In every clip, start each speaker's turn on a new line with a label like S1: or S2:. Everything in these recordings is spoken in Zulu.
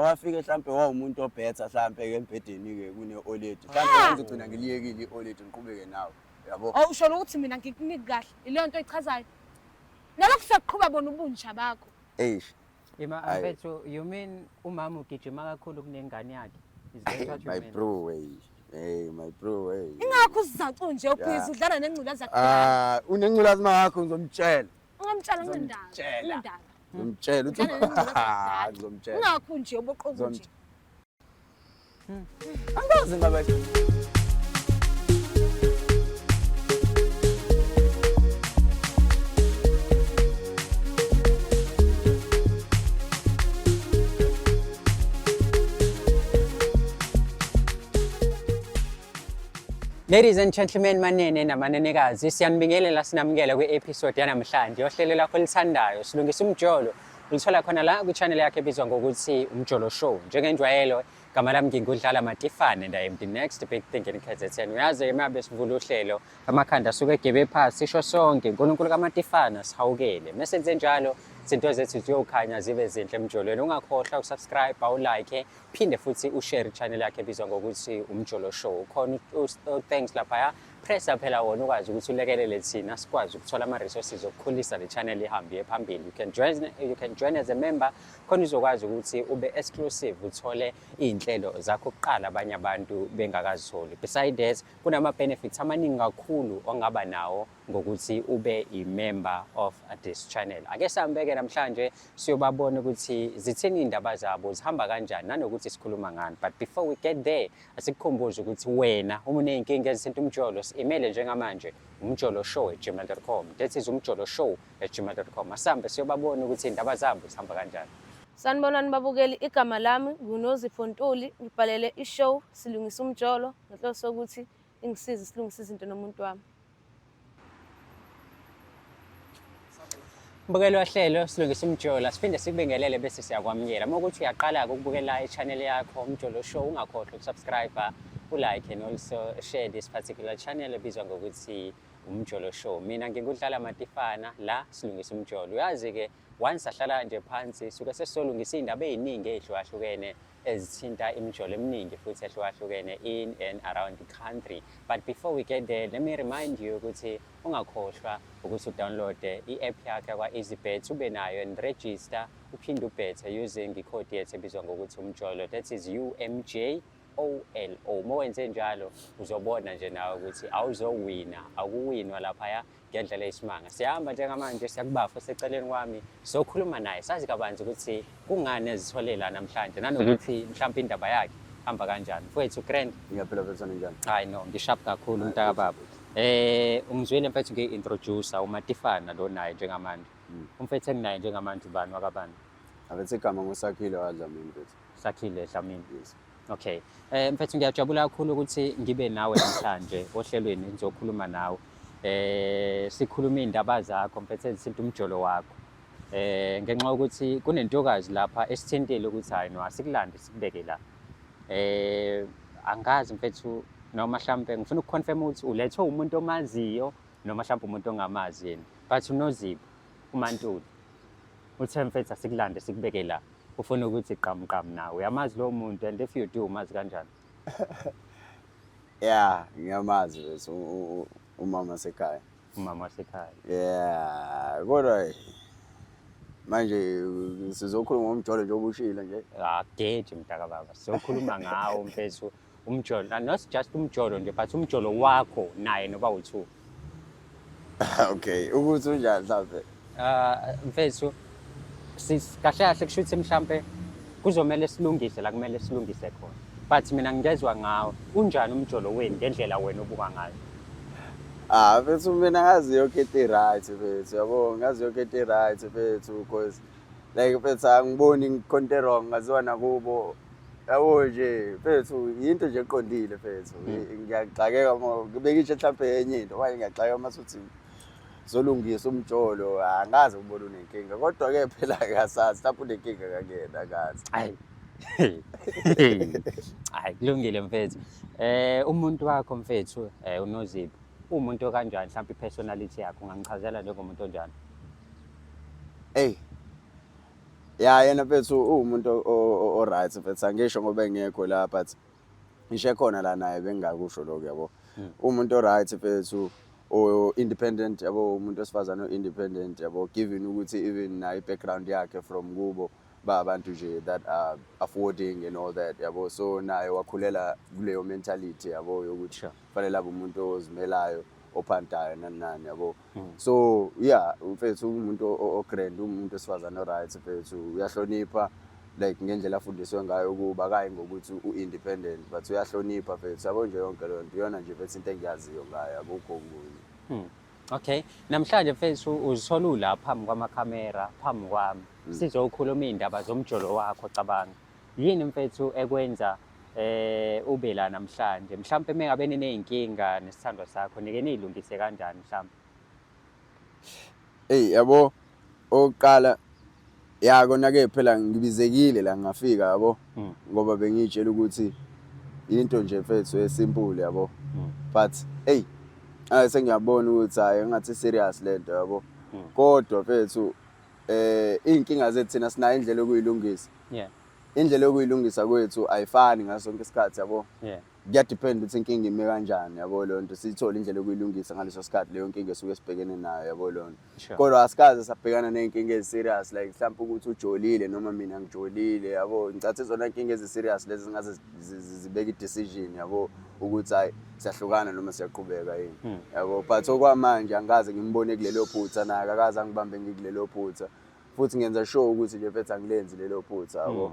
S1: wafike mhlambe wawumuntu obhetha mhlambe ke embhedeni ke kune-oledi mhlambe ngizogcina ngiliyekile i-oledi ngiqhubeke nawe yabo.
S2: Usho ukuthi mina ngikuniki kahle ileyo nto echazayo nalokhu sekuqhuba bona ubuntsha bakho.
S1: Eish.
S3: Mfethu, you mean umama ugijima kakhulu kunengane yakhe? Is that what you
S1: My
S3: mean?
S1: bro, hey, my bro, hey.
S2: Ingakho usizacu nje ubhizi udlala nengculazi yakho.
S1: Unengculazi makho ngizomtshela.
S2: Ungamtshela ngendaba.
S1: Ngizomtshela uthi ngizomtshela.
S2: Ingakho nje uboqobo nje.
S1: Angazi ngabe.
S3: Ladies and gentlemen, manene namanenekazi, siyanibingelela sinamukela kwi-episode yanamhlanje yohlelo lakho lithandayo silungisa umjolo. Ulithola khona la ku-channel yakhe ebizwa ngokuthi Umjolo Show. Njengenjwayelo, igama lami ngingudlala Matifane and I am the next big thing in KZN. Uyazi emabe sivula uhlelo amakhanda asuke egebe phansi sisho sonke uNkulunkulu kaMatifane sihawukele. Mesenze njalo izinto zethu ziyokhanya zibe zinhle emjolweni. Ungakhohlwa ukusubscribe, awulike, phinde futhi ushare i-channel yakhe ebizwa ngokuthi Umjolo Show. Khona thanks lapha pressa phela wona ukwazi ukuthi ulekelele thina sikwazi ukuthola ama-resources okukhulisa le channel ihambe phambili. You can join as a member khona uzokwazi ukuthi ube exclusive uthole iy'nhlelo zakho kuqala abanye abantu bengakazitholi. Besides that, kunama benefits amaningi kakhulu ongaba nawo ngokuthi ube i-member of this channel. Ake sihambeke namhlanje siyobabona ukuthi zithini iy'ndaba zabo zihamba kanjani nanokuthi sikhuluma ngani. But before we get there, asikukhumbuze ukuthi wena uma uney'nkinga ezithinta umjolo email njengamanje umjoloshow@gmail.com. That is umjoloshow@gmail.com. Asambe siyobabona ukuthi indaba zabo zihamba kanjani.
S2: Sanibonani babukeli, igama lami nguNozipho Ntuli, ngibhalele ishow silungisa umjolo ngenhloso sokuthi ingisize silungisa izinto nomuntu wami.
S3: Mbukelo wahlelo silungisa umjolo siphinde sikubingelele bese siyakwamukela. Uma ukuthi uyaqala ukubukela i-channel yakho Umjolo Show ungakhohlwa ukusubscribe, ulike and also share this particular channel ebizwa ngokuthi Umjolo Show. Mina ngingudlala Matifana la silungisa umjolo. Uyazi ke once ahlala nje phansi suke sesolungisa indaba eziningi ezihlukahlukene ezithinta imijolo eminingi futhi ehlukahlukene in and around the country. But before we get there, let me remind you ukuthi ungakhohlwa ukuthi udownload i-app yakhe kwa EasyBet ube nayo and register uphinde ubethe using i-code yethu ebizwa ngokuthi umjolo. That is UMJOLO. Uma wenze njalo uzobona nje nawe ukuthi awuzowina, akuwinwa laphaya ngendlela eyisimanga. Siyahamba njengamanje siyakubafa seceleni kwami sokhuluma naye sazi kabanzi ukuthi kungani ezitholela namhlanje nanokuthi mhlawumbe indaba yakhe hamba kanjani. Mfowethu Grand,
S1: Ngiyaphila bethana njani?
S3: hayi no, ngishap kakhulu mntaka baba. Ungizwile mfethu ngi-introducer uMatifana lo naye njengamanje. Umfethu enginaye njengamanje ubani wakabani?
S1: Abethi igama nguSakhile waDlamini mfethu.
S3: Sakhile Dlamini.
S1: Yes.
S3: Okay. Mfethu ngiyajabula kakhulu ukuthi ngibe nawe namhlanje ohlelweni ngizokhuluma nawe. Sikhuluma indaba zakho mfethu ezithinta umjolo wakho. Ngenxa ukuthi kunentokazi lapha esithintile ukuthi hayi no asikulande sikubeke la. Angazi mfethu noma mhlambe ngifuna ukuconfirm ukuthi ulethwe umuntu omaziyo noma mhlambe umuntu ongamazi yena. But uNozipho uMaNtuli uthe mfethu asikulande sikubeke la. Ufuna ukuthi qamqam nawe. Uyamazi lo muntu and if you do umazi kanjani?
S1: Yeah, ngiyamazi bese umama sekhaya.
S3: Umama wasekhaya.
S1: Yeah, kodwa manje sizokhuluma ngomjolo nje obushila nje.
S3: Geje mntaka baba. Sizokhuluma ngawo mfethu umjolo. Not just umjolo nje but umjolo wakho naye noba u2.
S1: Okay, ukuthi unjani mhlawumbe?
S3: Mfethu kahle kahle kushuthi mhlambe kuzomela silungise la kumele silungise khona. But mina ngingezwe ngawo unjani umjolo wenu ngendlela wena obuka ngayo.
S1: Bese mina ngazi yonke into right bese yabo ngazi yonke into right bese because like bese angiboni ngikhonte wrong ngaziwa nakubo yabo nje bese into nje eqondile bese ngiyaxakeka ngibeka ishe mhlawumbe enye into waye ngiyaxakeka masuthi zolungisa umjolo angazi ukubona unenkinga kodwa ke phela akasazi lapho unenkinga kakena akazi.
S3: Hayi kulungile mfethu. Umuntu wakho mfethu uNozipho umuntu kanjani mhlawumbe ipersonality yakho ungangichazela njengomuntu onjani?
S1: ya yena mfethu uwumuntu o-right mfethu, angisho ngoba engekho la but ngisho ekhona la naye bengingakusho lokho yabo. Umuntu o-right mfethu o-independent yabo, umuntu wesifazane o-independent yabo, given ukuthi even nayo i-background yakhe from kubo abantu nje that are affording and all that yabo, so naye wakhulela kuleyo mentality yabo yokuthi fanele abe umuntu ozimelayo ophantayo nani nani yabo. So yeah mfethu umuntu o-grand, umuntu wesifazane o-right mfethu, uyahlonipha like ngendlela afundiswe ngayo ukuba akayi ngokuthi u-independent but uyahlonipha mfethu yabo, nje yonke leyo nto iyona nje mfethu into engiyaziyo ngayo, akukho okunye.
S3: Okay, namhlanje mfethu uzithola ula phambi kwamakhamera, phambi kwami sizokhuluma iy'ndaba zomjolo wakho. Cabanga yini mfethu ekwenza ube la namhlanje? Mhlawumpe mengabe niney'nkinga nesithandwa sakho nike niy'lungise kanjani mhlawumpe?
S1: Yabo, okokuqala ya kona-ke phela ngibizekile la ngingafika yabo, ngoba bengiy'tshela ukuthi into nje mfethu esimple yabo, but sengiyabona ukuthi hayi engathi serious lento yabo. Kodwa mfethu iy'nkinga zethu thina sinayo indlela yokuyilungisa. Indlela yokuyilungisa kwethu ayifani ngaso sonke isikhathi yabo. Kuyadependa ukuthi inkinga ime kanjani yabo, leyo nto siyithole indlela yokuyilungisa ngaleso sikhathi leyo nkinga esuke sibhekene nayo yabo leyo nto. Kodwa asikaze sabhekana ney'nkinga ezi-serious like mhlawumpe ukuthi ujolile noma mina ngijolile yabo. Ngicathi izona nkinga ezi-serious lezi zingaze zibeke i-decision yabo ukuthi hayi siyahlukana noma siyaqhubeka yini yabo. But okwamanje angikaze ngimbone kulelo phutha, naye akakaze angibambe ngikulelo phutha, futhi ngenza sure ukuthi nje mfethu angilenzi lelo phutha yabo.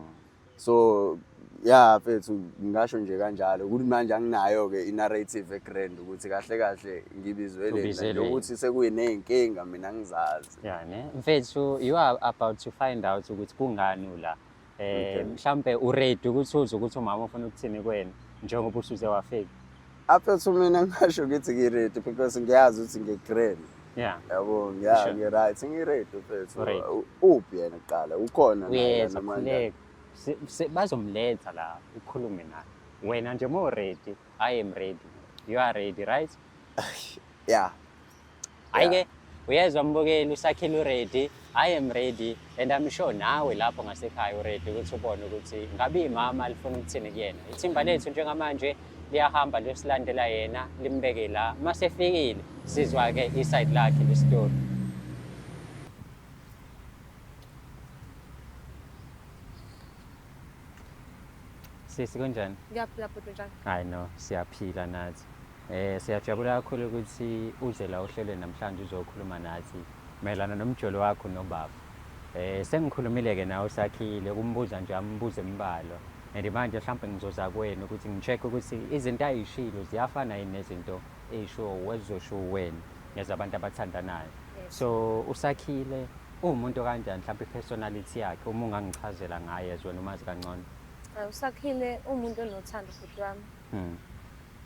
S1: So ya mfethu ngingasho nje kanjalo ukuthi manje anginayo-ke i-narrative e-grand ukuthi kahle kahle ngibizweleni ukuthi sekuyiney'nkinga mina ngizazi.
S3: Yani mfethu you are about to find out ukuthi kungani ula. Mhlawumpe uready ukuthi uze ukuthi umama ufuna ukuthini kuwena njengoba usuze wafika?
S1: Mfethu mina ngingasho ukuthi ngi-ready because ngiyazi ukuthi ngi-grand. Yabo, ngi-right, ngi-ready mfethu. Uphi yena kuqala? Ukhona naye namanje?
S3: Bazomletha la ukhulume naye. Wena nje mo ready, I am ready. You are ready, right?
S1: Yeah.
S3: Ayike uyezwa mbukeli uSakhile ready, I am ready, and I'm sure nawe lapho ngasekhaya uready ukuthi ubone ukuthi ngabe imama lifuna ukuthini kuyena. Ithimba lethu njengamanje liyahamba liyosilandela yena limbeke la. Mase efikile sizwa ke iside lakhe le story. Sisi kanjani?
S2: Ngiyaphila bhuti, njani?
S3: Hayi no, siyaphila nathi. Siyajabula kakhulu ukuthi uze la ohlelweni namhlanje uzokhuluma nathi mayelana nomjolo wakho nobaba. Sengikhulumile-ke nawe uSakhile ukumbuza nje ambuze imbalo. And manje mhlawumbe ngizoza kuwena ukuthi ngi-check ukuthi izinto ayishilo ziyafana yini nezinto eyisho wezosho wena ngezabantu abathandanayo. So uSakhile umuntu kanjani mhlawumbe i-personality yakhe uma ungangichazela ngaye as wena umazi kangcono?
S2: uSakhile umuntu onothando futhi wami.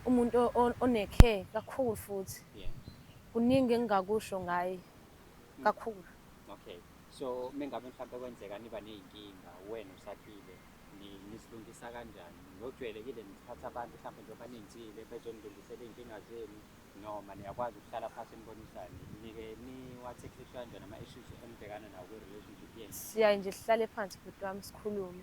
S2: Umuntu one-care kakhulu futhi. Kuningi engingakusho ngaye kakhulu.
S3: Okay. So mengabe mhlawumbe kwenzeka niba ney'nkinga wena uSakhile nisilungisa kanjani? Ngokujwayelekile nithatha abantu mhlawumbe njengoba niy'nsile bezonilungisela iy'nkinga zenu noma niyakwazi ukuhlala phasi nibonisane nike niwatheklishe kanjani ama-issues enibhekana nawo kwi-relationship yenu?
S2: Siyaye nje sihlale phansi bhuti wami sikhulume.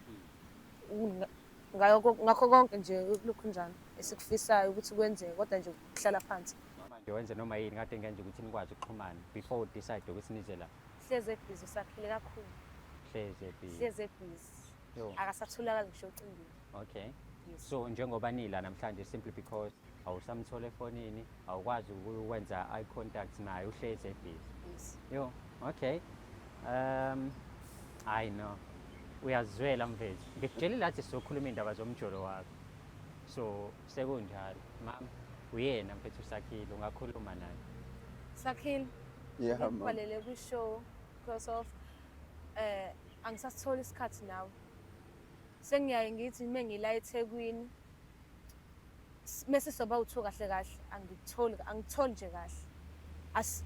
S2: Ngakho konke nje lokhu njani esikufisayo ukuthi kwenzeke, kodwa nje ukuhlala phansi.
S3: Manje wenze noma yini kade ngenza ukuthi nikwazi ukuxhumana before udecide ukuthi nize la?
S2: Hleze ebhizi uSakhile kakhulu. Hleze ebhizi. Akasatholakali ngisho ucingweni.
S3: Okay. So njengoba nila namhlanje simply because awusamthola efonini, awukwazi ukwenza eye contact naye, uhleze ebhizi. Yo, okay. I know. Uyazwela mfethu. Ngikutshelile lathi sizokhuluma indaba zomjolo wakho. So sekunjalo. Mama, uyena mfethu uSakhile ungakhuluma naye.
S2: Sakhile.
S1: Yeah, mama.
S2: Ngikubalele kwi-show because of angisasithola isikhathi nawe. Sengiyaye ngithi mengila eThekwini mase soba utho kahle kahle angitholi nje kahle.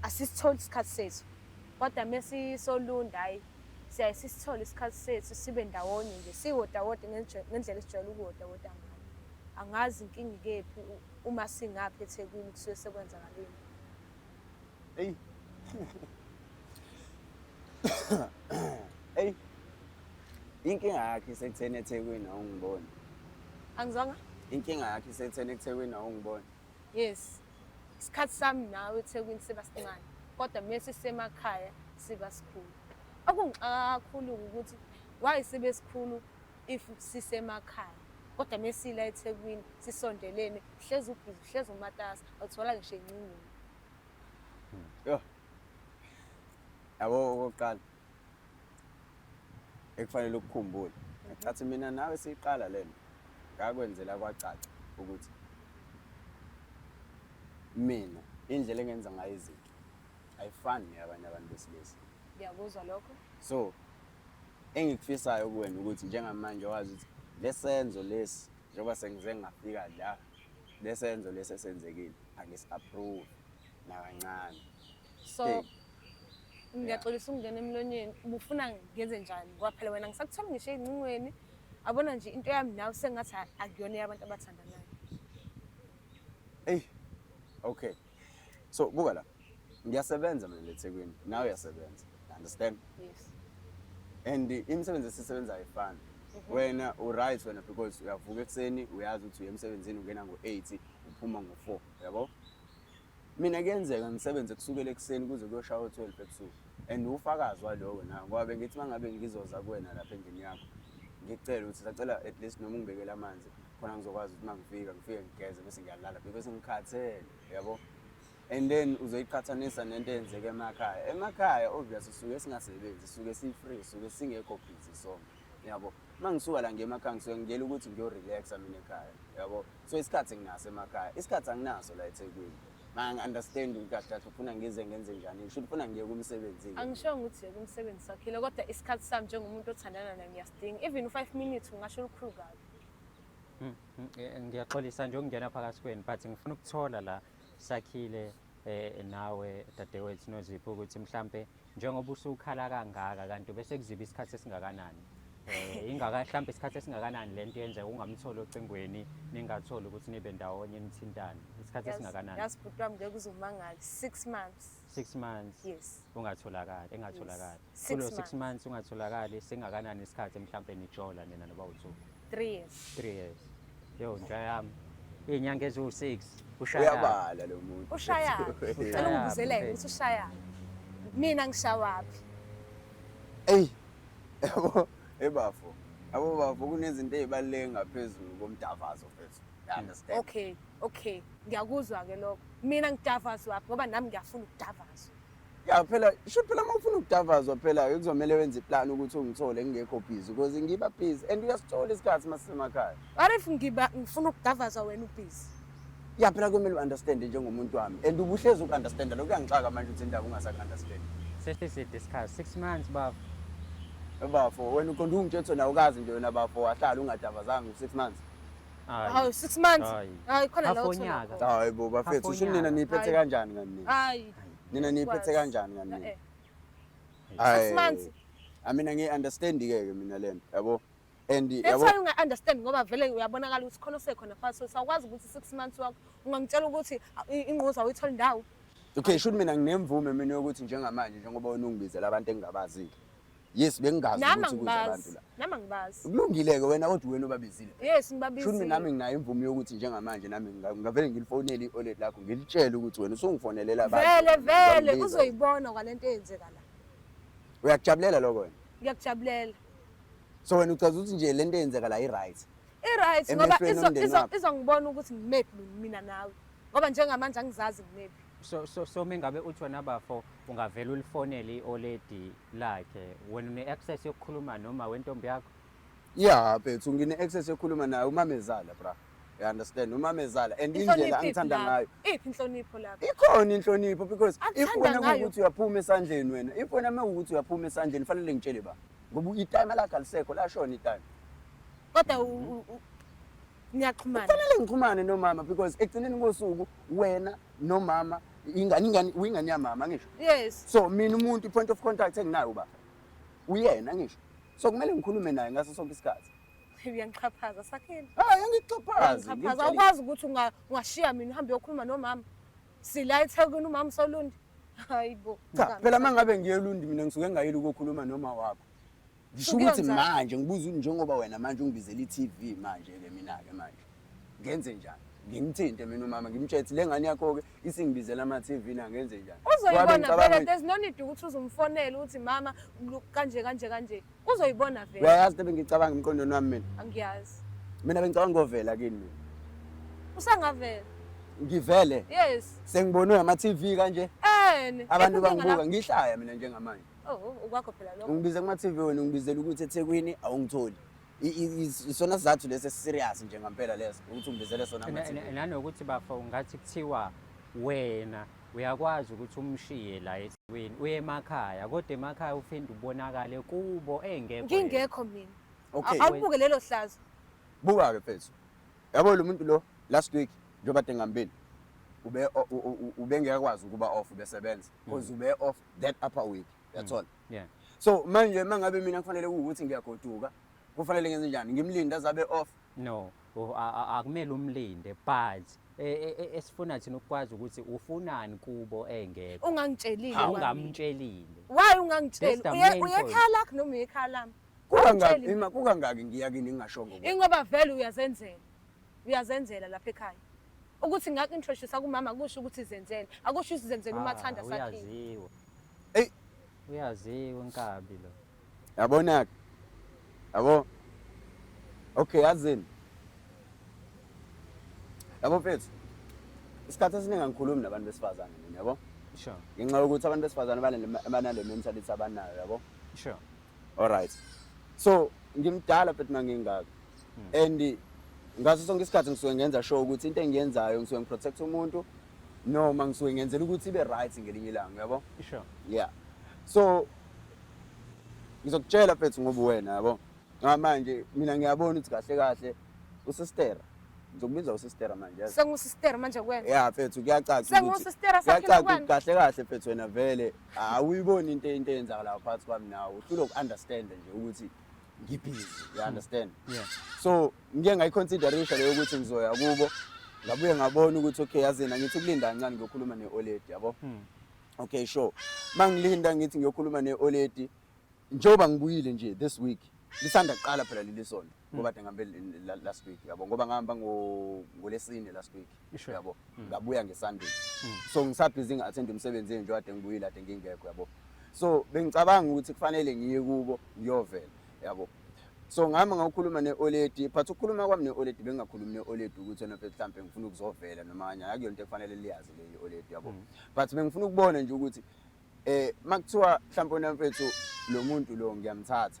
S2: Asisitholi isikhathi sethu. Kodwa mase solunda hayi siyaye sisithole isikhathi sethu sibe ndawonye nje siwodawoda ngendlela esijwayele ukuwodawoda ngayo. Angazi inkinga ikephi uma singaphi eThekwini kusuke sekwenza ngaleni.
S1: Hey. inkinga yakhe isekutheni eThekwini awungiboni.
S2: Angizwanga?
S1: Inkinga yakhe isekutheni eThekwini awungiboni.
S2: Yes. Isikhathi sami nawe eThekwini siba sincane. Kodwa mase sisemakhaya siba sikhulu. Kakhulu ukuthi why sibe sikhulu if sisemakhaya. Kodwa mesila eThekwini sisondelene hlezi ubhizi hlezi umatasa awuthola ngisho encingweni.
S1: Yo. Yabo okokuqala. Ekufanele ukukhumbule. Ngathi mina nawe siqala lena. Ngakwenzela kwacaca ukuthi mina indlela engenza ngayo izinto ayifani neyabanye abantu besilisa.
S2: Ngiyakuzwa lokho.
S1: So engikufisayo kuwena ukuthi njengamanje wazi ukuthi lesenzo lesi njengoba sengize ngafika la lesenzo lesi esenzekile angisi-approve nakancane.
S2: So ngiyaxolisa ukungena emlonyeni ubufuna ngenze njani ngoba phela wena ngisakutholi ngisho ezincingweni abona nje into yami nawe sengathi akuyona yabantu abathandanayo.
S1: Hey. Okay. So buka la. Ngiyasebenza mina eThekwini. Nawe uyasebenza. Understand?
S2: Yes.
S1: And imisebenzi esisebenza ayifani. Wena right wena because uyavuka ekseni uyazi ukuthi uya emsebenzini ungena ngo8 uphuma ngo4, yabo? Mina kuyenzeka ngisebenze kusukela ekseni kuze kuyoshawa 12 ebusuku. And ufakazi waloko na ngoba bengithi mangabe ngizoza kuwena lapha endlini yakho. Ngicela ukuthi sacela at least noma ungibekele amanzi khona ngizokwazi ukuthi mangifika ngifike ngigeze bese ngiyalala because ngikhathele, yabo? And then uzoyiqhathanisa nento eyenzeke emakhaya. Emakhaya obviously suke singasebenzi, suke si-free, suke singekho busy sonke. Yabo? Mangisuka la ngemakhaya ngisuke ngiyela ukuthi ngiyo-relaxa mina ekhaya. Yabo? So isikhathi nginaso emakhaya. Isikhathi anginaso la eThekwini. Mangi-understand ukuthi kahle ufuna ngize ngenze njani. Ngisho ufuna ngiye kumsebenzi.
S2: Angishongo ukuthi uye kumsebenzi sakhile kodwa isikhathi sami njengomuntu othandana naye ngiyasidinga. Even u5 minutes ungasho lukhulu kabi.
S3: Ngiyaxolisa nje ukungena phakathi kweni but ngifuna ukuthola la sakhile nawe dadewethu noZipho ukuthi mhlambe njengoba usukhala kangaka kanti bese kuziba isikhathi esingakanani ingaka mhlambe isikhathi esingakanani lento yenza ungamtholi ocingweni ningatholi ukuthi nibe ndawonye nithintane isikhathi esingakanani
S2: yasibhuti wami ngeke uzumangala 6 months
S3: 6 months
S2: yes
S3: engatholakali
S2: kulo
S3: 6 months ungatholakali singakanani isikhathi mhlambe nijola nina noba u2
S2: 3 years
S3: 3 years yo nja yami inyanga ezu6
S1: Uyabala lo muntu.
S2: ushaya ngicela ungibuzeleke ukuthi ushaya mina ngishawaphi
S1: Ey. Yabo, ebafo. Abo bafo kunezinto ezibaleke ngaphezulu komdavazo mfethu. You understand?
S2: Okay ngiyakuzwa ke lokho mina ngidavazwa lapha ngoba nami ngiyafuna ukudavazwa
S1: Ya phela isho phela mawufuna ukudavazwa phela kuzomela wenze iplan ukuthi ungithole ngingekho busy because ngiba busy and uyasithola isikhathi masisemakhaya.
S2: what if ngifuna ukudavazwa wena ubusy
S1: Ya phela kumele uunderstand njengomuntu wami and ubuhlezi ukunderstand lokho kuyangixaka manje ukuthi indaba ungasakunderstand.
S3: Discuss 6 months bafo.
S1: Bafo wena uqonda ungithethe nawe ukazi nje wena bafo wahlala ungadavazanga u6 months.
S2: hayi 6 months hayi khona la uthola
S1: hayi bo bafethu usho nina niphethe kanjani ngani
S2: hayi
S1: nina niphethe kanjani ngani
S2: 6 months
S1: mina ngi-understand ke mina lento yabo and
S2: yabo that's why unga understand ngoba vele uyabonakala ukuthi khona sekhona phansi sawukwazi ukuthi 6 months wakho ungangitshela ukuthi ingqoza uyithola indawo
S1: okay should mina nginemvume mina ukuthi njengamanje njengoba wena ungibizela abantu engingabazi yes bengingazi ukuthi kuza abantu la
S2: nama ngibazi
S1: kulungile ke wena kodwa wena obabizile
S2: yes ngibabizile
S1: should mina nami nginayo imvume yokuthi njengamanje nami ngavele ngilifonele i-OLED lakho ngilitshela ukuthi wena usungifonelela abantu
S2: vele uzoyibona kwalento eyenzeka la
S1: uyakujabulela lokho wena
S2: ngiyakujabulela
S1: so wena uchaza ukuthi nje lento eyenzeka la i-right
S2: ngoba izongibona ukuthi ngimephi mina nawe ngoba njengamanje angizazi ngimephi
S3: so mengabe uthi wena bafo ungavela ulifonele i-OLED lakhe wena une-access yokukhuluma noma wentombi yakho
S1: yeah bethu ngine-access yokukhuluma naye umamezala bra you understand umamezala and indlela angithanda ngayo
S2: iphi inhlonipho lapho
S1: ikhona inhlonipho because if wena ukuthi uyaphuma esandleni wena if wena mewukuthi uyaphuma esandleni fanele ngitshele ba ngoba itime lakhe alisekho lashona itime
S2: kodwa niyaxhumana
S1: fanele ngixhumane nomama because ekugcineni kosuku wena nomama ingane yamama ngisho
S2: yes
S1: so mina umuntu point of contact enginayo ba uyena ngisho so kumele ngikhulume naye ngaso sonke isikhathi
S2: uyangichaphaza sakhile
S1: hayi angikuchaphazi
S2: awukwazi ukuthi ungashiya mina uhambe uyokhuluma nomama sila eThekwini umama Solundi hayibo
S1: cha phela mangabe ngiyelunda mina ngisuke ngayile ukukhuluma noma wakho ngisho ukuthi manje ngibuza ukuthi njengoba wena manje ungibizela i-TV manje ke mina-ke manje ngenze njani ngimthinte mina umama ngimtshethi le ngane yakho-ke isingibizela ama-TV na ngenze njani
S2: uzoyibona vele there's no need ukuthi uzumfonele ukuthi mama kanje uzoyibona vele
S1: uyayazi tebe ngicabanga emqondweni wami mina
S2: angiyazi
S1: mina bengicabanga ngovela kini mina
S2: usangavela
S1: ngivele
S2: yes
S1: sengibonwe ama-TV kanje abantu bangibuka ngihlaya mina njengamanje
S2: ukwakho phela lokho
S1: ungibize kuma-TV wena ungibizela ukuthi eThekwini awungitholi isona sizathu lesi serious nje ngampela leso ukuthi ungibizele sona ama-TV
S3: nanokuthi bafo ungathi kuthiwa wena uyakwazi ukuthi umshiye la eThekwini uye emakhaya kodwa emakhaya ufinde ubonakale kubo engekho
S2: ngingekho mina
S1: okay
S2: awubuke lelo hlazo
S1: buka-ke mfethu yabo lo muntu lo last week njengoba ngambili ubengekwazi ukuba off ubesebenza because ube off that upper week that's all
S3: yeah
S1: so manje mangabe mina kufanele ukuthi ngiyagoduka kufanele ngenze njani ngimlinde azabe off
S3: no akumele umlinde but esifuna thina ukwazi ukuthi ufunani kubo engekho
S2: ungangitshelile
S3: ungamtshelile
S2: why ungangitsheli uyekhala noma uyekhala
S1: kukangaki ngiyakini ngingashongo
S2: ingoba vele uyazenzela lapha ekhaya ukuthi ngak-introduce kumama kusho ukuthi izenzele akusho izenzele umathanda sakhe
S3: uyaziwe Nkabi lo
S1: yabona-ke yabo okay yazini yabo mfethu isikhathi esiningi angikhulumi nabantu besifazane mina yabo
S3: sure
S1: ngenxa yokuthi abantu besifazane banale mentality abanayo yabo
S3: sure
S1: alright so ngimdala mfethu mangingaka and ngaso sonke isikhathi ngisuke ngenza sure ukuthi into engiyenzayo ngisuke ngiprotect umuntu noma ngisuke ngenzela ukuthi ibe right ngelinye ilanga yabo
S3: sure
S1: yeah so ngizokutshela mfethu ngoba wena yabo ngamanje mina ngiyabona ukuthi kahle kahle usistera ngizokubiza usistera manje yazi
S2: sengusistera manje kwena
S1: yeah mfethu kuyacaca
S2: sengusistera sakhe
S1: kuyacaca kahle kahle mfethu wena vele awuyiboni into eyenzaka la phakathi kwami nawe uhlule ukunderstand nje ukuthi ngibhizi you understand
S3: yeah
S1: so ngike ngayiconsiderisha leyo ukuthi ngizoya kubo ngabuye ngabona ukuthi okay yazina ngithi ukulinda kancane ngiyokhuluma neOledi yabo okay sure mangilinda ngithi ngiyokhuluma neOledi njoba ngibuyile nje this week lisanda kuqala phela leli sonto ngoba ngambe last week yabo ngoba ngihamba ngolesine last week yabo ngabuya ngeSunday so ngisabhizi ngi-attend umsebenzi nje kade ngibuyile kade ngingekho yabo so bengicabanga ukuthi kufanele ngiye kubo ngiyovela yabo so ngihamba ngokukhuluma neOledi but ukukhuluma kwami neOledi bengingakhulumi neOledi ukuthi wena mfethu mhlambe ngifuna ukuzovela noma kanye akuyona into efanele liyazi le iOledi yabo but bengifuna ukubona nje ukuthi makuthiwa mhlawumbe wena mfethu lo muntu lo ngiyamthatha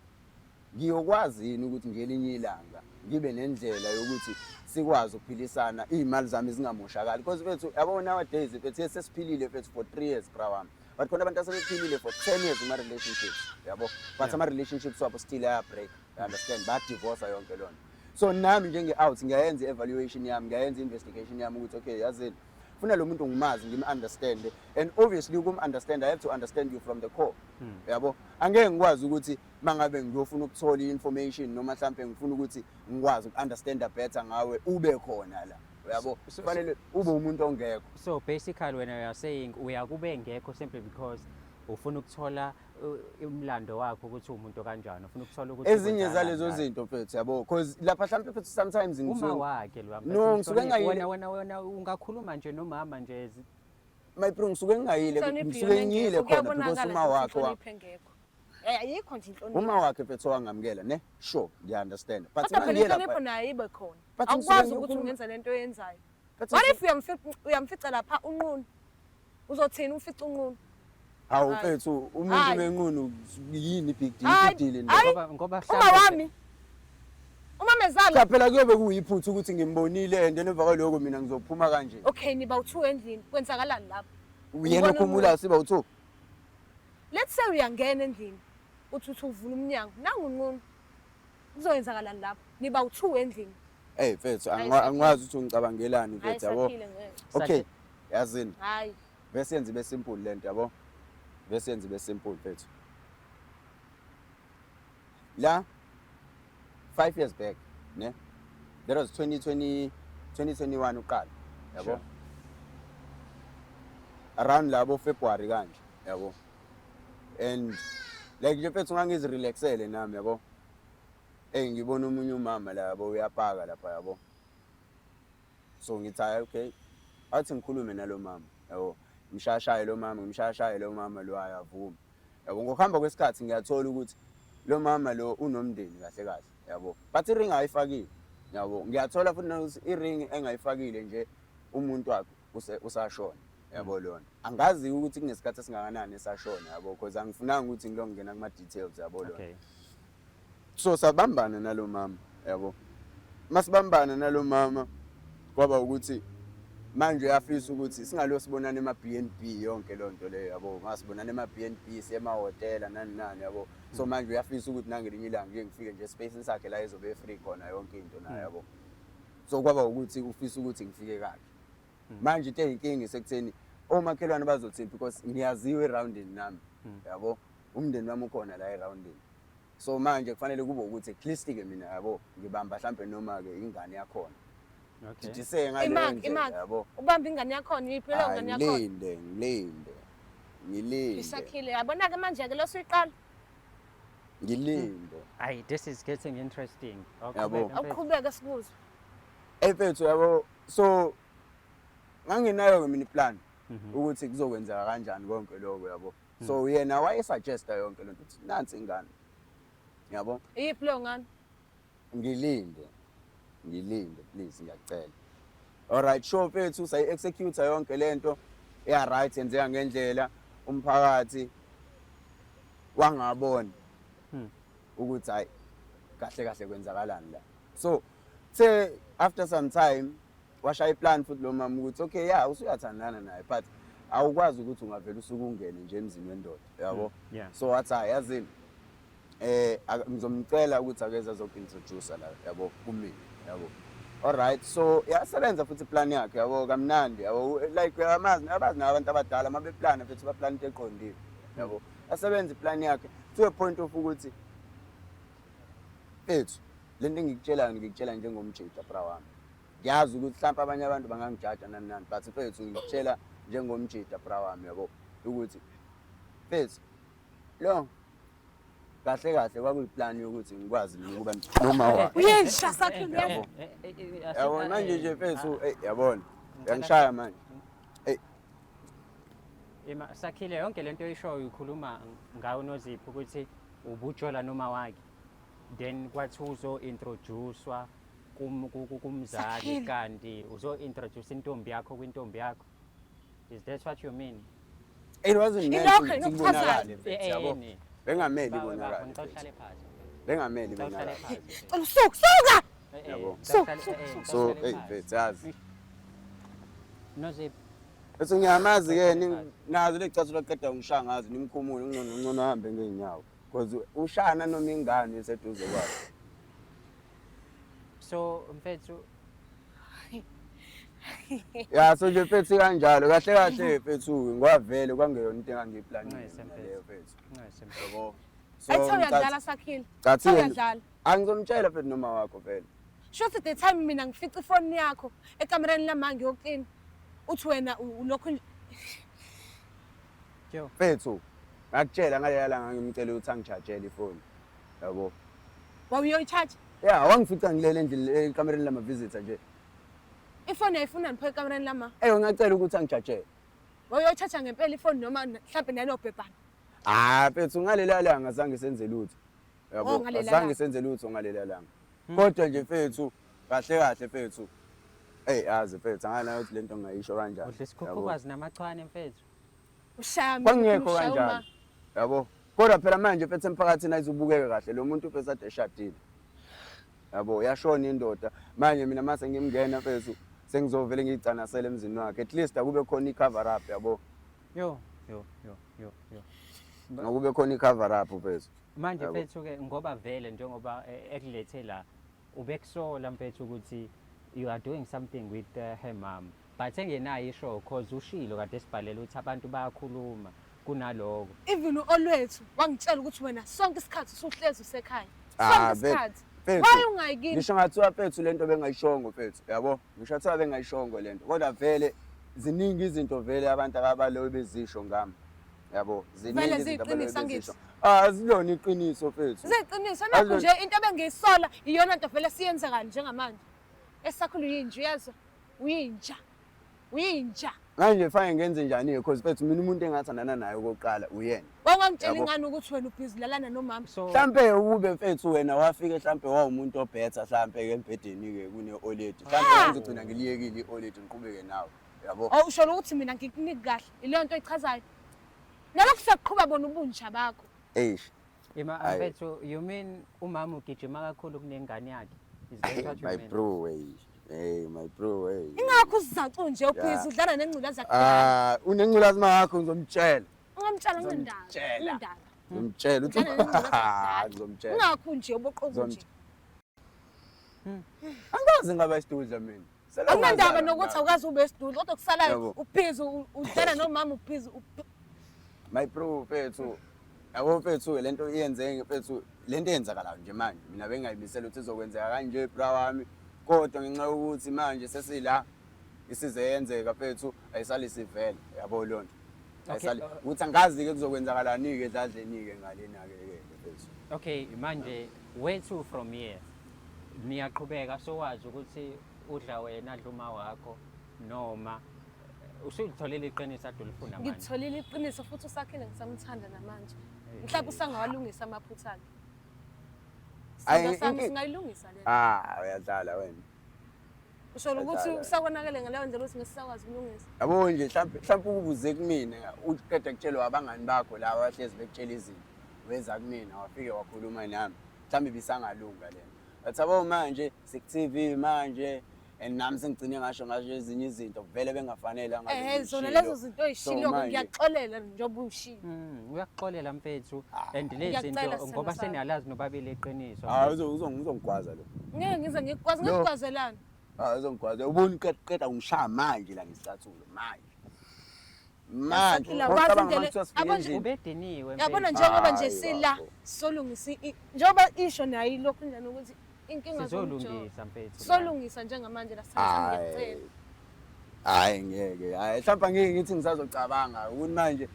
S1: ngiyokwazi yini ukuthi ngelinye ilanga ngibe nendlela yokuthi sikwazi ukuphilisana izimali zami zingamoshakali because mfethu yabo nowadays mfethu sesiphilile mfethu for 3 years brawami but khona abantu asebephilile for 10 years in relationships yabo but ama relationships wabo still aya break you understand ba divorce yonke lona so nami njenge out ngiyayenza evaluation yami ngiyayenza investigation yami ukuthi okay yazini funa lo muntu ngimazi ngimi-understand and obviously ukum-understand I have to understand you from the core yabo angeke ngikwazi ukuthi mangabe ngiyofuna ukuthola i-information noma mhlambe ngifuna ukuthi ngikwazi uku-understanda better ngawe ube khona la yabo kufanele ube umuntu ongekho
S3: so basically when you are saying uyakube ngekho simply because ufuna ukuthola umlando wakho ukuthi umuntu kanjani ufuna ukuthola ukuthi
S1: ezinye zalezo zinto mfethu yabo because lapha mhlambe mfethu sometimes
S3: uma wakhe lo
S1: no ngisuke ngayile
S3: wena ungakhuluma nje nomama nje
S1: my bro ngisuke ngayile ngisuke ngiyile khona because uma wakhe
S2: ayikho nje inhlonipho
S1: uma wakhe mfethu wangamukela ne sure ngiya understand but
S2: kodwa phela inhlonipho nayo ibe khona awukwazi ukuthi ungenza lento oyenzayo what if uyamfica lapha unqunu uzothina umfica unqunu
S1: hawu mfethu umuntu menqunu yini big deal
S3: ngoba
S2: uma wami uma mezala
S1: phela kuyobe kuyiphutha ukuthi ngimbonile and emva kwaloko mina ngizophuma kanje
S2: okay niba u2 endlini kwenzakalani lapha
S1: uyena khumula siba u2
S2: let's say uyangena endlini uthi uvula umnyango nangunqunu kuzoyenzakalani lapha niba u2 endlini
S1: hey mfethu angikwazi ukuthi ungicabangelani mfethu yabo okay yazini
S2: hayi
S1: bese yenze ibe simple lento yabo bese yenze ibe simple mfethu la 5 years back ne that was 2021 uqala yabo around labo February kanje yabo and like nje mfethu ngangizirelaxele nami yabo. Ngibona umunye umama la yabo uyapaka lapha yabo. So ngithi okay, athi ngikhulume nalo mama yabo. Ngimshayashaye lo mama lo ayavuma. Yabo ngokuhamba kwesikhathi ngiyathola ukuthi lo mama lo unomndeni kahle kahle yabo. But iring ayifakile yabo. Ngiyathola futhi iring engayifakile nje umuntu wakhe usashona yabo lona. Angazi ukuthi kunesikhathi esingakanani esashona yabo because angifunanga ukuthi ngilongena kuma details yabo lona.
S3: Okay.
S1: So sabambana nalo mama yabo. Masibambana nalo mama kwaba ukuthi manje uyafisa ukuthi singalosibonana ema-B&B yonke lonto leyo yabo. Ngasibonana ema-B&B sema-hotel nani yabo. So manje uyafisa ukuthi nangelinye ilanga nje ngifike nje space sakhe la ezobe free khona yonke into nayo yabo. So kwaba ukuthi ufisa ukuthi ngifike kahle. Manje into eyinkinga sekutheni omakhelwane bazothini because ngiyaziwe eroundini nami yabo. Umndeni wami ukhona la eroundini. So manje kufanele kube ukuthi at least ke mina yabo ngibamba mhlambe noma ke ingane yakhona.
S3: Okay.
S1: Ngithe ngale ndlela yabo.
S2: Ubamba ingane yakhona yiphela ingane yakhona.
S1: Ngilinde.
S2: Isakhile yabona ke manje ke lo siqala.
S1: Ngilinde.
S3: Ayi, this is getting interesting.
S1: Yabo.
S2: Awuqhubeke sibuze.
S1: Mfethu yabo. So nganginayo ke mina iplan ukuthi kuzokwenzeka kanjani konke lokho yabo. So yena wayesuggesta yonke lento ukuthi nansi ingane. Yabo.
S2: Iyiphi lo ngane?
S1: Ngilinde please ngiyacela. Alright, sure mfethu sayi-execute yonke lento ya right yenzeka ngendlela umphakathi wangabona ukuthi hayi kahle kwenzakalani la. So after some time washaya iplan futhi lo mama ukuthi okay yeah usuyathandana naye but awukwazi ukuthi ungavela usuku ungene nje emzini wendoda yabo. So wathi hayi yazini ngizomcela ukuthi akeze azokuintroduce la yabo kumina yabo. Alright, so yasebenza futhi plan yakhe yabo kamnandi yabo like abazi nabantu abadala mabeplana futhi baplan into eqondile yabo. Yasebenza iplan yakhe to a point of ukuthi ethu lento ngikutshela njengomjida bra wami. Ngiyazi ukuthi mhlawumbe abanye abantu bangangijaja nani but mfethu ngikutshela njengomjida bra wami yabo ukuthi mfethu lo kahle kwakuyiplan yokuthi ngikwazi ukuba noma wa.
S2: Uyesha Sakhile yabo.
S1: Yabo manje nje mfethu yabona. Ngiyangishaya manje.
S3: Sakhile yonke lento oyishoyo ukhuluma ngawo noZipho ukuthi ubujola noma wakhe. Then kwathi uzo-introducewa kumzali kanti uzo-introduce intombi yakho kwintombi yakho. Is that what you mean?
S1: It wasn't meant to kubonakala mfethu yabo. Bengameli ibonakala.
S3: Ngicela phansi.
S1: Bengameli ibonakala.
S2: Suka!
S1: Yabo.
S2: So
S1: So mfethu yazi.
S3: noZipho.
S1: Bese ngiyamazi ke nazo lecathu loqeda ngishangazi nimkhumule ngcono hambe ngeenyawo. Because ushana noma ingane eseduze kwakhe.
S3: So mfethu
S1: Ya so nje mfethu kanjalo kahle mfethu ngwavele kwangeyona into engangiplanile leyo mfethu. Yabo. So
S2: Ayithola uyadlala Sakhile.
S1: Cathi
S2: Uyadlala.
S1: angizomtshela mfethu noma wakho vele.
S2: Shothi the time mina ngifica ifoni yakho ekamereni lama ngiyoqina. Uthi wena ulokho
S1: Mfethu ngakutshela ngaleya langa ngimcela ukuthi angichargele ifoni. Yabo.
S2: wawuyoyicharge.
S1: Yeah, wangifica ngilele endlini ekamereni lama visitor nje.
S2: Ifoni ayifuna nipho ekamereni lama.
S1: Ngiyacela ukuthi angichargele.
S2: Wawuyoyicharge ngempela ifoni noma mhlawumbe nanobhebhana.
S1: Mfethu ngalela langa azange senze lutho. Yabo. Azange senze lutho ngalela langa. Kodwa nje mfethu kahle mfethu. Azi mfethu anganayo ukuthi lento ngayisho kanjani.
S3: udle isikhukhukazi namachwane mfethu.
S2: Ushaya
S1: Kwangekho kanjalo. Yabo. Kodwa phela manje mfethu emphakathini ayizubukeka kahle lo muntu mfethu ade eshadile. Yabo yashona indoda manje mina mase ngimngena mfethu sengizovele ngicana emzini wakhe at least akube khona icover up yabo.
S3: Yo.
S1: Akube khona icover up mfethu.
S3: Manje mfethu ke ngoba vele njengoba ekulethe la ubekusola mfethu ukuthi you are doing something with her mom. But engenayo isho cause ushilo kade esibhalela ukuthi abantu bayakhuluma kunaloko.
S2: Even olwethu wangitshela ukuthi wena sonke isikhathi usuhlezi usekhaya.
S1: Ah,
S2: Sonke isikhathi.
S1: Mfethu.
S2: Why ungayikini?
S1: Ngisho ngathiwa mfethu lento bengayishongo mfethu yabo. Ngisho ngathiwa bengayishongo lento kodwa vele ziningi izinto vele abantu ababaloyo bezisho ngami. Yabo ziningi izinto abaloyo bezisho. Asilona iqiniso mfethu.
S2: Siqiniso nakho nje into ebengiyisola iyona nto vele siyenzekala njengamanje. Esakhulu uyinja uyezwa? Uyinja.
S1: Manje fanele ngenze njani because mfethu mina umuntu engathandana naye okokuqala uyena.
S2: Wawungamtshela
S1: Yabo.
S2: ingane ukuthi wena ubhizilalana nomama.
S3: So
S1: Mhlampe ube mfethu wena wafika mhlampe wawumuntu obhetha mhlampe ke embhedeni ke kune oledi. Mhlampe wenze ugcina ngiliyekile ioledi ngiqhubeke nawe. Yabo.
S2: Usho ukuthi mina ngikuniki kahle. Ileyo nto echazayo. Nalokho siyaqhubha bona ubunja bakho.
S1: Eish. Ayi.
S3: mfethu, you mean umama ugijima kakhulu kunengane yakhe? Is that what you
S1: My
S3: mean?
S1: bro hey. Hey my bro hey.
S2: Ingakho usizacu nje uphizi udlala nengculaza yakho.
S1: Unenculazi makho ngizomtshela.
S2: Ungamtshela ngendaba.
S1: Ngizomtshela.
S2: Ngendaba.
S1: Ngizomtshela uthi
S2: Udlala nengculazi yakho.
S1: ngizomtshela.
S2: Ingakho nje uboqobo nje.
S1: Angazi ngaba isidudla mina.
S2: Akunandaba nokuthi awukazi ube esidudla kodwa kusalayo
S1: Yabo.
S2: uphizi udlala nomama uphizi.
S1: My bro mfethu. Yabo mfethu lento iyenze mfethu lento eyenzakala nje manje. Mina bengayimisela ukuthi izokwenzeka kanje bra wami. Kodwa ngenxa yokuthi manje sesila isize yenzeka mfethu ayisali sivela yabo lonto. Ayisali ukuthi angazi ke kuzokwenzakalani ke edladleni ke ngalena ke mfethu.
S3: Okay, manje where to from here? Niyaqhubeka sowazi ukuthi udla wena adla uma wakho noma usuyitholile iqiniso adolifuna manje.
S2: Ngitholile iqiniso futhi usakhile ngisamthanda namanje. Mhlawumbe usangawalungisa amaphutha akhe.
S1: Ayi,
S2: Sami singayilungisa le.
S1: Uyadlala wena.
S2: Usho ukuthi usakonakele ngaleyo ndlela ukuthi ngisakwazi ukulungisa.
S1: Yabo nje mhlawumbe ukubuze kumina uqeda kutshelwa abangani bakho la wahlezi bekutshela izinto. Weza kumina wafike wakhuluma nami. Mhlawumbe bisangalunga lena. Bathi abo manje sik-TV manje and nami sengigcine ngasho ezinye izinto vele bengafanele
S2: Zona lezo zinto oyishilo ngiyaxolela njengoba uyishilo.
S3: Uyaxolela mfethu and lezi zinto ngoba seniyalazi nobabili iqiniso.
S1: Uzongigwaza lo.
S2: Ngeke ngize ngikwazi ngikwazelana.
S1: Uzongigwaza. Ubona qeda ungishaya manje la ngisicathulo manje.
S3: Ubediniwe mfethu.
S2: Yabona njengoba nje sila solungisa njengoba isho nayo lokho njani ukuthi inkinga
S3: sizolungisa mfethu.
S2: Solungisa njengamanje la sithatha ngiyacela.
S1: Hayi ngeke. Hayi mhlawumbe ngeke ngithi ngisazocabanga ukuthi manje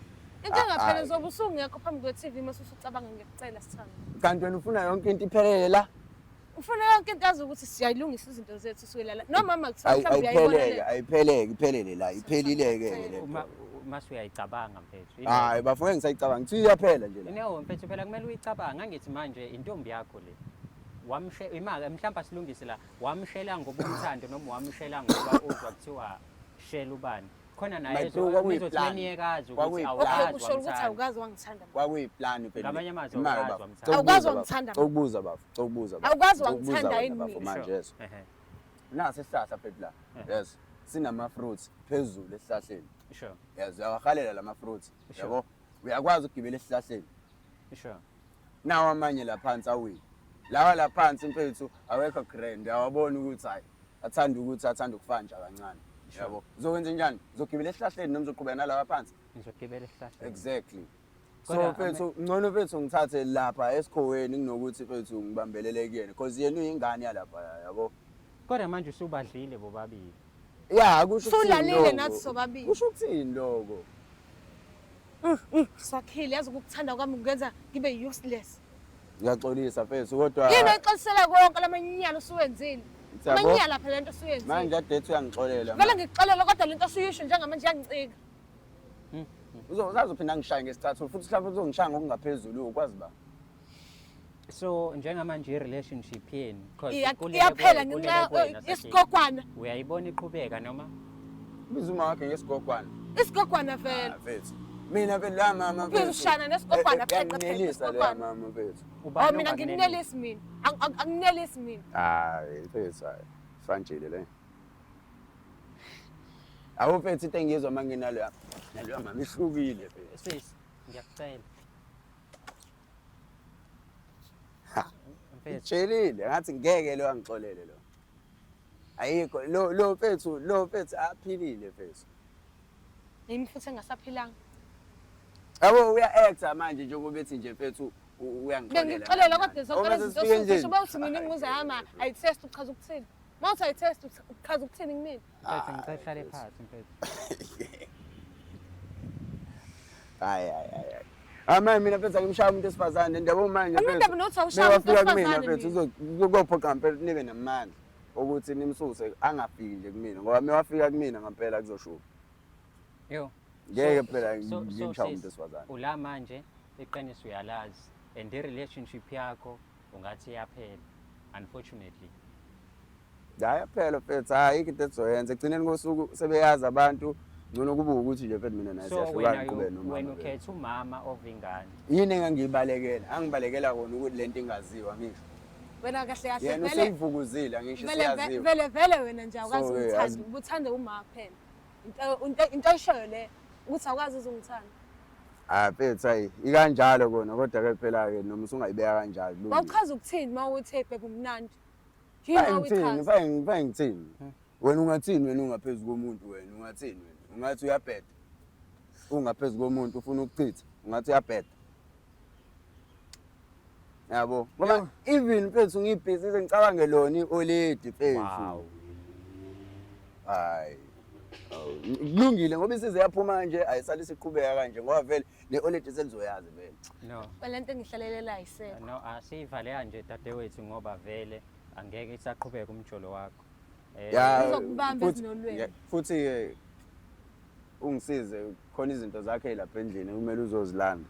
S2: inkinga phela zobe usungekho phambi kwe-TV mase usucabanga ngiyacela sithanda.
S1: Kanti wena ufuna yonke into iphelele la?
S2: Ufuna yonke into yazi ukuthi siyayilungisa izinto zethu siyelala noma makuthiwa mhlawumbe uyayibona.
S1: Ayiphelele la iphelileke le.
S3: Mase uyayicabanga mfethu.
S1: Hayi bafike ngisayicabanga ngithi iyaphela nje la.
S3: No mfethu phela kumele uyicabanga angithi manje intombi yakho le. Imali mhlawumbe asilungise la wamshela ngoba umthando noma wamshela ngoba uzwa kuthiwa shela ubani khona naye nizotheniyekazi ukuthi awukazi
S2: usho ukuthi awukazi wangithanda
S1: kwakuyiplan phela
S3: ngamanye amazwi awukazi wamthanda
S2: awukazi wangithanda
S1: ukubuza bafu ukubuza
S2: awukazi wangithanda yini
S1: bafu
S2: mina
S1: manje yes nasi isihlahla phela la yes sinama fruits phezulu esihlahleni
S3: sure
S1: yes uyawahalela lama fruits yabo uyakwazi ukugibela esihlahleni
S3: sure
S1: nawo amanye la phansi awini lawa la phansi mfethu awekho grand awabona ukuthi hayi athanda ukufanja kancane yabo uzokwenza njani uzogibela esihlahleni noma uzoqhubeka nalawa phansi
S3: ngizogibela esihlahleni
S1: exactly so mfethu ngcono mfethu ngithathe lapha esikhoweni kunokuthi mfethu ngibambelele kuyena because yena uyingane yalapha yabo
S3: kodwa manje usubadlile bobabili
S1: ya kusho ukuthi
S2: sulalile nathi sobabili
S1: kusho ukuthini lokho
S2: sakhile yazi ukukuthanda kwami kungenza ngibe useless
S1: ngiyaxolisa mfethu kodwa
S2: yini exolisela konke lamanyala usuwenzile amanyala phela lento usuyenzile
S1: manje adethi uyangixolela
S2: vele ngikuxolela kodwa lento usuyisho njengamanje yangicika
S1: uzozaphinda ngishaye ngesithathu futhi mhlawumbe uzongishaya ngokungaphezulu ukwazi ba
S3: so njengamanje i-relationship yenu
S2: iyaphela ngenxa yesigogwana
S3: uyayibona iqhubeka noma
S1: biza uma wakhe ngesigogwana
S2: isigogwana vele
S1: mfethu mina vele la mama
S2: mfethu ushana nesigogwana
S1: ngiyanelisa la mama mfethu
S2: mina nginelisi mina anginelisi mina
S1: hayi mfethu hayi fanjile le awu mfethu into engizwa manginalo nalo mama ihlukile mfethu
S3: sis ngiyakucela
S1: Tshelile ngathi ngeke lo angixolele lo. Ayikho lo mfethu aphilile mfethu.
S2: Yimi futhi engasaphilanga.
S1: Yabo uya-acta manje njengoba bethi nje mfethu uyangixolela.
S2: Bengixolela kodwa zonke lezi zinto usho bawuthi mina nginguzama ayitest uchaza ukuthini. Mawuthi ayitest uchaza ukuthini kumina.
S3: Mfethu ngicela phansi mfethu.
S1: Hayi. Manje mina mfethu angimshaya umuntu esifazane ndiyabo manje
S2: Anginandaba nokuthi awushaya umuntu wesifazane
S1: mfethu
S2: mina.
S1: uzokuphoqa ngempela nibe namandla ukuthi nimsuse angafiki nje kumina ngoba mewafika kumina ngempela kuzoshuba.
S3: Yo.
S1: Ngeke phela
S3: So,
S1: ngimshaya umuntu
S3: sis,
S1: esifazane.
S3: ula manje iqiniso uyalazi and i-relationship yakho ungathi iyaphela unfortunately.
S1: Hayi phela mfethu ayikho into ezoyenza egcineni kosuku sebeyazi abantu ngcono kube ukuthi nje mfethu mina naye
S3: So
S1: siyahlukana qhubeke
S3: wena
S1: nomama.
S3: ukhetha umama ovingane.
S1: Yini engangiyibalekela angibalekela kona ukuthi lento ingaziwa ngisho.
S2: Wena kahle kahle
S1: Yena
S2: vele
S1: useyivukuzile angisho siyaziwa.
S2: vele wena nje awukazi
S1: So,
S2: ungithanda,
S1: yazi-
S2: ubuthanda uma kuphela. Into oyishoyo le ukuthi awukazi uzungithanda.
S1: Mfethu hayi ikanjalo kona kodwa ke phela ke noma usungayibeka kanjalo kulungile.
S2: Wawuchaza ukuthini uma uthi babe umnandi? Yini
S1: Ngithini
S2: awuchaza?
S1: ngithini? Wena ungathini wena ungaphezulu komuntu wena ungathini wena? Ungathi uyabheda. Ungaphezulu komuntu ufuna ukuchitha. Ungathi uyabheda. Yabo. Ngoba even mfethu ngibhizi sengicabange lona ioledi mfethu.
S3: Wow.
S1: Hayi. Kulungile ngoba isize yaphuma nje ayisali siqhubeka kanje ngoba vele neoledi selizoyazi vele.
S3: No.
S2: Lento engihlalelele ayisekho.
S3: No, asivale kanje dadewethu ngoba vele angeke isaqhubeka umjolo wakho.
S2: Uzokubamba
S1: futhi-
S2: ezinolweni.
S1: yeah, futhi ke ungisize khona izinto zakhe lapha endlini kumele uzozilanda.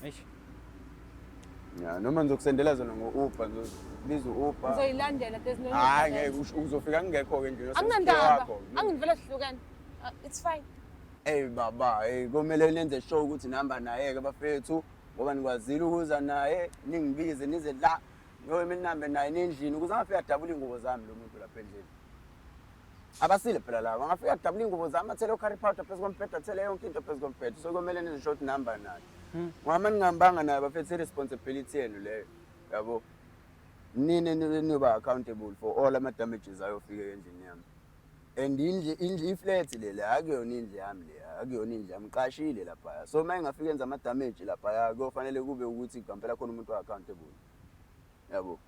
S3: Eish.
S1: Ya noma ngizokusendela zona ngo-Uber ngizobiza u-Uber.
S2: Uzoyilandela there's no need.
S1: Hayi ngeke uzofika ngekho ke nje
S2: Anginandaba. Angivele sihlukene. It's fine.
S1: Baba, komele nenze show ukuthi nihamba naye ke bafethu ngoba nikwazile ukuza naye ningibize nize la ngoba mina nihambe naye endlini ukuze angafika adabula ingubo zami lo muntu lapha endlini. Abasile phela laba angafika adabula ingubo zami athele ucarry powder phezu kombhede athele yonke into phezu kombhede so komele nenze show ukuthi nihamba naye. Ngoba ningihambanga naye bafethu responsibility yenu leyo yabo. Nini niba accountable for all ama damages ayofika endlini yami. And indle iflat le akuyona indle yami le akuyona indle yami qashile lapha so uma engafika enza ama damage lapha kufanele kube ukuthi ngempela khona umuntu accountable yabo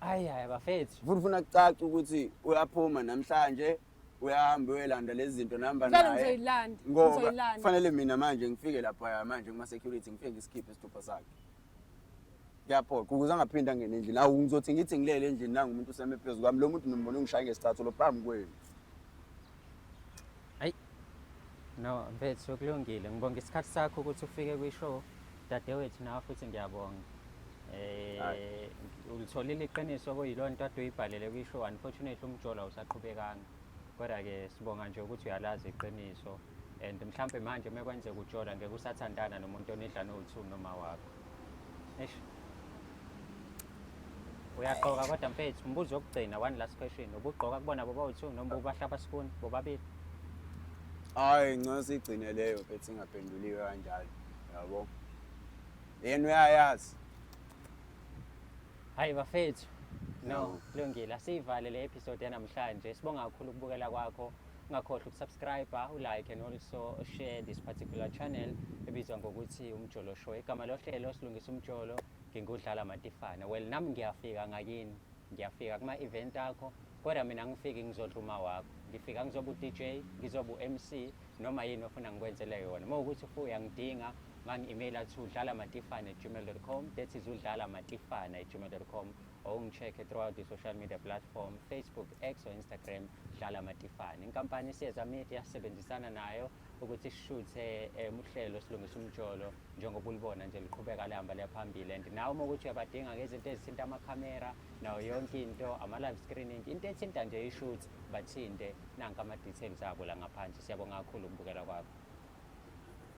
S3: Hayi bafethu.
S1: futhi ufuna kucaca ukuthi uyaphuma namhlanje uyahamba uyelanda lezi zinto nihamba
S2: Vele
S1: naye
S2: ngizoyilanda.
S1: ngoba
S2: Ngizoyilanda.
S1: kufanele mina manje ngifike lapha manje kuma security ngifike ngiskip isithupha sakhe ngiyaphoqa ukuze angaphinda angene endlini awu ngizothi ngithi ngilele endlini nanga umuntu useme phezulu kwami lo muntu nimbona ungishaya ngesicathulo phambi kwenu.
S3: No, mfethu kulungile. Ngibonga isikhathi sakho ukuthi ufike kwi-show. Dadewethu nawe futhi ngiyabonga. Ulitholile iqiniso kuyilonto ade uyibhalele kwi-show. Unfortunately umjolo awusaqhubekanga. Kodwa ke sibonga nje ukuthi uyalazi iqiniso and mhlambe manje mekwenzeka ujola ngeke usathandana nomuntu onidla no2 noma wakho. Eish. Uyaqoka kodwa mfethu umbuzo wokugcina one last question. Ubugqoka kubona boba u2 noma ubahlaba spoon bobabili?
S1: Hayi ngcono sigcine leyo mfethu ingaphenduliwe kanjalo yabo. Yena uyayazi.
S3: Hayi bafethu. No,
S1: No.
S3: kulungile. Asivale le episode yanamhlanje. Sibonga kakhulu ukubukela kwakho. Ungakhohlwa ukusubscribe, ulike and also share this particular channel ebizwa ngokuthi Umjolo Show. Igama lohlelo silungisa umjolo ngingudlala Matifana. Well nami ngiyafika ngakini. Ngiyafika kuma event akho. Kodwa mina ngifike ngizodluma wakho. Ngifika ngizoba uDJ, ngizoba uMC noma yini ofuna ngikwenzele yona. Mawukuthi ufuya ngidinga mangi-email athi udlalamatifana@gmail.com. That is udlalamatifana@gmail.com. Or ungicheck throughout the social media platform Facebook, X or Instagram Dlala Matifana. Inkampani Siyeza Media sisebenzisana nayo ukuthi sishuthe uhlelo silungisa umjolo njengoba ulibona nje liqhubeka lihamba lephambili and nawe uma ukuthi uyabadinga ngezinto ezithinta amakamera nayo yonke into ama live screening into ethinta nje ishoot bathinte nanka ama details abo la ngaphansi. Siyabonga kakhulu ukubukela kwakho.